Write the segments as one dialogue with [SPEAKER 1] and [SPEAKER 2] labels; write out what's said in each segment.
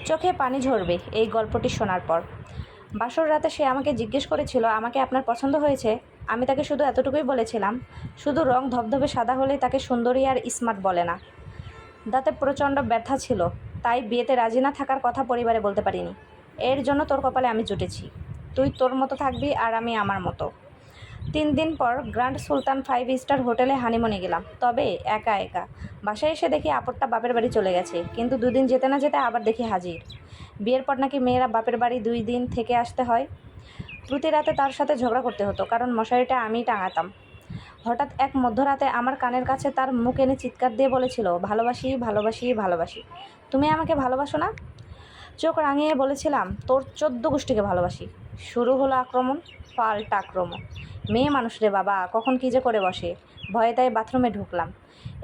[SPEAKER 1] চোখে পানি ঝরবে এই গল্পটি শোনার পর। বাসর রাতে সে আমাকে জিজ্ঞেস করেছিল আমাকে আপনার পছন্দ হয়েছে। আমি তাকে শুধু এতটুকুই বলেছিলাম, শুধু রং ধবধবে সাদা হলেই তাকে সুন্দরী আর স্মার্ট বলে না। দাঁতে প্রচণ্ড ব্যথা ছিল, তাই বিয়েতে রাজি না থাকার কথা পরিবারে বলতে পারিনি। এর জন্য তোর কপালে আমি জুটেছি। তুই তোর মতো থাকবি আর আমি আমার মতো। 3 দিন পর গ্র্যান্ড সুলতান 5 স্টার হোটেলে হানিমুনে গেলাম, তবে একা একা। বাসায় এসে দেখি আপরটা বাপের বাড়ি চলে গেছে, কিন্তু 2 দিন যেতে না যেতে আবার দেখি হাজির। বিয়ের পর নাকি মেয়েরা বাপের বাড়ি 2 দিন থেকে আসতে হয়। প্রতি রাতে তার সাথে ঝগড়া করতে হতো, কারণ মশারিটা আমিই টাঙাতাম। হঠাৎ এক মধ্যরাতে আমার কানের কাছে তার মুখ এনে চিৎকার দিয়ে বলেছিল, ভালোবাসি ভালোবাসি ভালোবাসি। তুমি আমাকে ভালোবাসো না? চোখ রাঙিয়ে বলেছিলাম, তোর 14 গোষ্ঠীকে ভালোবাসি। শুরু হলো আক্রমণ, পাল্টা আক্রমণ। মেয়ে মানুষ রে বাবা, কখন কী যে করে বসে। ভয়ে তাই বাথরুমে ঢুকলাম,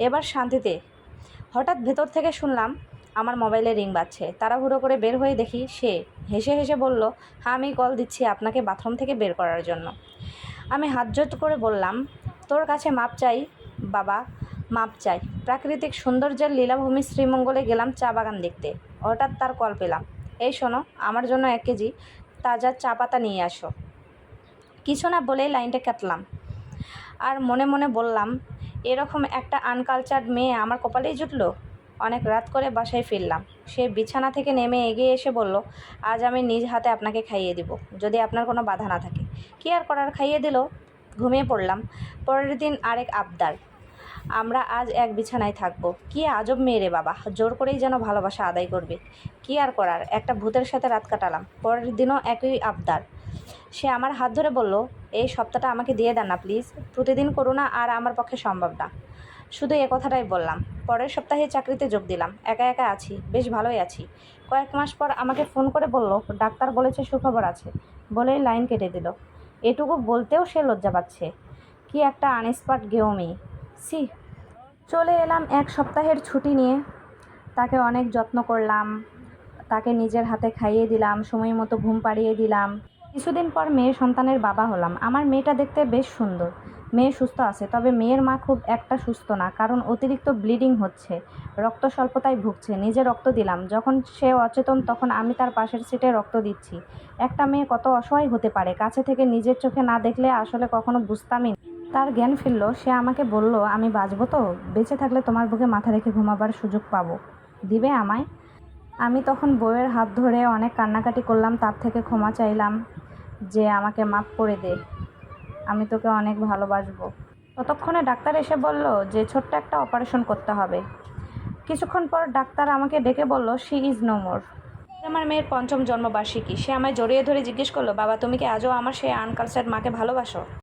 [SPEAKER 1] এবার শান্তিতে। হঠাৎ ভেতর থেকে শুনলাম আমার মোবাইলে রিং বাজছে। তাড়াহুড়ো করে বের হয়ে দেখি সে হেসে হেসে বলল, হ্যাঁ আমি কল দিচ্ছি আপনাকে বাথরুম থেকে বের করার জন্য। আমি হাত জোট করে বললাম, তোর কাছে মাপ চাই বাবা, মাপ চাই। প্রাকৃতিক সৌন্দর্যের লীলাভূমি শ্রীমঙ্গলে গেলাম চা বাগান দেখতে। হঠাৎ তার কল পেলাম, এই শোনো, আমার জন্য 1 কেজি তাজা চা পাতা নিয়ে আসো। কিছু না বলেই লাইনটা কাটলাম, আর মনে মনে বললাম, এরকম একটা আনকালচার্ড মেয়ে আমার কপালেই জুটলো। অনেক রাত করে বাসায় ফিরলাম। সে বিছানা থেকে নেমে এগিয়ে এসে বলল, আজ আমি নিজ হাতে আপনাকে খাইয়ে দিব, যদি আপনার কোনো বাধা না থাকে। কী আর করার, খাইয়ে দিল। ঘুমিয়ে পড়লাম। পরের দিন আরেক আবদার, আমরা আজ এক বিছানায় থাকবো। কী আজব মেয়ে রে বাবা, জোর করেই যেন ভালোবাসা আদায় করবে। কী আর করার, একটা ভূতের সাথে রাত কাটালাম। পরের দিনও একই আবদার। সে আমার হাত ধরে বলল, এই সপ্তাহটা আমাকে দিয়ে দেন না প্লিজ, প্রতিদিন করো না, আর আমার পক্ষে সম্ভব না। শুধু এ কথাটাই বললাম। পরের সপ্তাহে চাকরিতে যোগ দিলাম। একা একা আছি, বেশ ভালোই আছি। কয়েক মাস পর আমাকে ফোন করে বলল, ডাক্তার বলেছে সুখবর আছে, বলেই লাইন কেটে দিল। এটুকু বলতেও সে লজ্জা পাচ্ছে। কি একটা আনস্পার্ট গেও মেয়ে, সি। চলে এলাম 1 সপ্তাহের ছুটি নিয়ে। তাকে অনেক যত্ন করলাম, তাকে নিজের হাতে খাইয়ে দিলাম, সময় মতো ঘুম পাড়িয়ে দিলাম। কিছুদিন পর মেয়ে সন্তানের বাবা হলাম। আমার মেয়েটা দেখতে বেশ সুন্দর। মেয়ে সুস্থ আছে, তবে মেয়ের মা খুব একটা সুস্থ না, কারণ অতিরিক্ত ব্লিডিং হচ্ছে, রক্ত স্বল্পতায় ভুগছে। নিজে রক্ত দিলাম। যখন সে অচেতন তখন আমি তার পাশের সিটে রক্ত দিচ্ছি। একটা মেয়ে কত অসহায় হতে পারে, কাছে থেকে নিজের চোখে না দেখলে আসলে কখনো বুঝতামই না। তার জ্ঞান ফিরল। সে আমাকে বলল, আমি বাঁচবো তো? বেঁচে থাকলে তোমার বুকে মাথা রেখে ঘুমাবার সুযোগ পাবো, দিবে আমায়? আমি তখন বউয়ের হাত ধরে অনেক কান্নাকাটি করলাম, তার থেকে ক্ষমা চাইলাম যে আমাকে মাফ করে দে, আমি তোকে অনেক ভালোবাসবো। ততক্ষণে ডাক্তার এসে বলল যে ছোট্ট একটা অপারেশন করতে হবে। কিছুক্ষণ পর ডাক্তার আমাকে ডেকে বলল, শি ইজ নো মোর। আমার মেয়ের 5ম জন্মবার্ষিকী। সে আমায় জড়িয়ে ধরে জিজ্ঞেস করলো, বাবা তুমি কি আজও আমার সেই আনকালচার্ড মাকে ভালোবাসো?